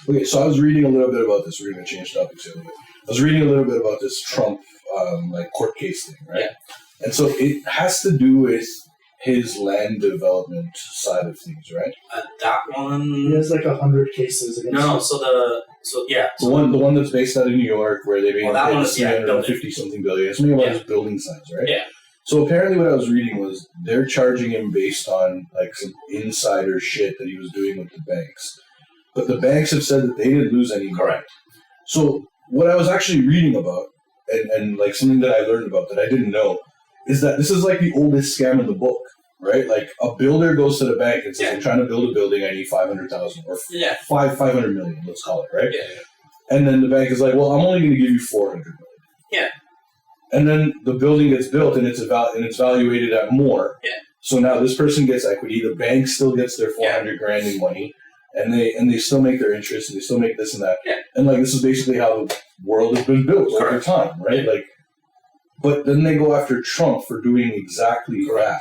Okay, so I was reading a little bit about this. We're going to change topics here a little bit. I was reading a little bit about this Trump court case thing, right? Yeah. And so it has to do with his land development side of things, right? That one. He has like 100 cases against No. him. So The one that's based out of New York, where they made that one is, yeah, 350 something billion. Something about Yeah. his building size, right? Yeah. So apparently, what I was reading was they're charging him based on like some insider shit that he was doing with the banks, but the banks have said that they didn't lose any money. Correct. So what I was actually reading about, and like something that I learned about that I didn't know, is that this is like the oldest scam in the book, right? Like a builder goes to the bank and says, Yeah. "I'm trying to build a building. I need 500,000 or Yeah. 500 million. Let's call it, right?" Yeah. And then the bank is like, "Well, I'm only going to give you 400 million." Yeah. And then the building gets built and it's valuated at more. Yeah. So now this person gets equity. The bank still gets their 400 grand in money, and they still make their interest and they still make this and that. Yeah. And like this is basically how the world has been built over Correct. time, right? Like, but then they go after Trump for doing exactly that.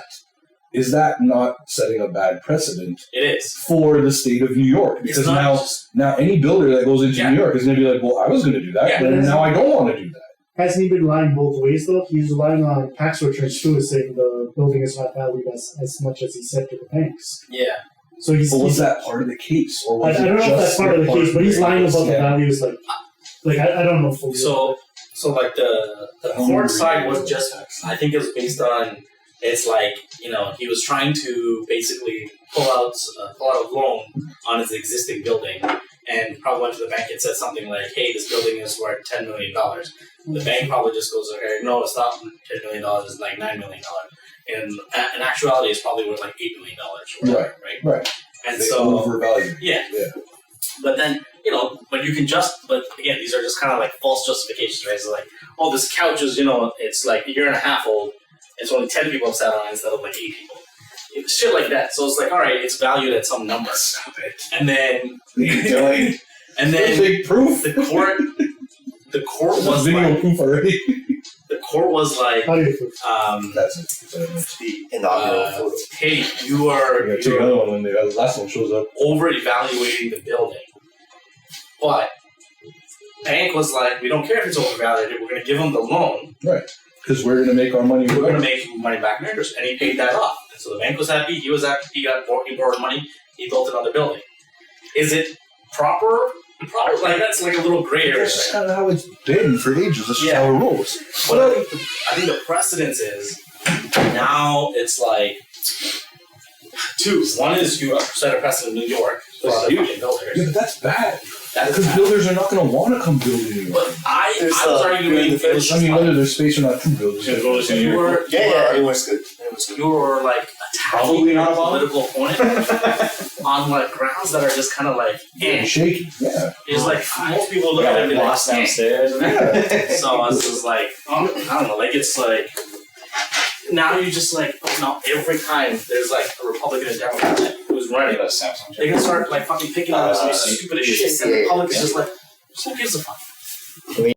Is that not setting a bad precedent It is. for the state of New York? Because It's not now just- now any builder that goes into Yeah. New York is going to be like, well, I was going to do that, Yeah. but now I don't want to do that. Hasn't he been lying both ways though? He's relying on tax returns too, saying the building is not valued as much as he said to the banks. Yeah. So he's. But was he's that part of the case, or I was don't it know if just that's part of the case, but he's lying about the Yeah. values. Like I don't know fully. So like the court side was just, I think it was based on, it's like, he was trying to basically pull out a loan on his existing building, and probably went to the bank and said something like, "Hey, this building is worth $10 million." The bank probably just goes, "Okay, no, it's not $10 million. It's like $9 million." And in actuality, it's probably worth like $8 million. Or whatever, Right. And They so overvalued. yeah. But then, but again, these are just kind of like false justifications, right? So like, oh, this couch is, it's like a year and a half old. It's only 10 people have sat on it instead of like 8 people. Shit like that. So it's like, all right, it's valued at some number. Stop it. And then, Dylan, and there's then big proof. the court was video like, proof already. the court was like, how do you That's it. So it's The inaugural photo. hey, you are yeah, take another one when the last one shows up. over evaluating the building. But bank was like, we don't care if it's overvalued. We're going to give them the loan. Right. Because we're going to make our money. We're going to make money back in interest. And he paid that off. And so the bank was happy. He was happy. He borrowed money. He built another building. Is it proper? Probably. Like, that's like a little gray area. That's just kind of how it's been for ages. That's just Yeah. how it rolls. But I think the precedence is now it's like two. One is you set a precedent in New York for other fucking builders. Yeah, but that's bad. That is Because bad. builders are not going to want to come build in New York. But I There's, was arguing the it was I just mean, like, whether there's space or not, two builders. you were It was good. It was good. you were like Probably attacking not your wrong. political opponent on like grounds that are just kind of like Shaky. Yeah. It's like most people look at it and be like, lost downstairs. Yeah. So I was just like, I don't know, like it's like now you just like every time there's like a Republican and Democrat who's running, they can start like fucking picking on this stupid shit, and the public is just like, who gives a fuck?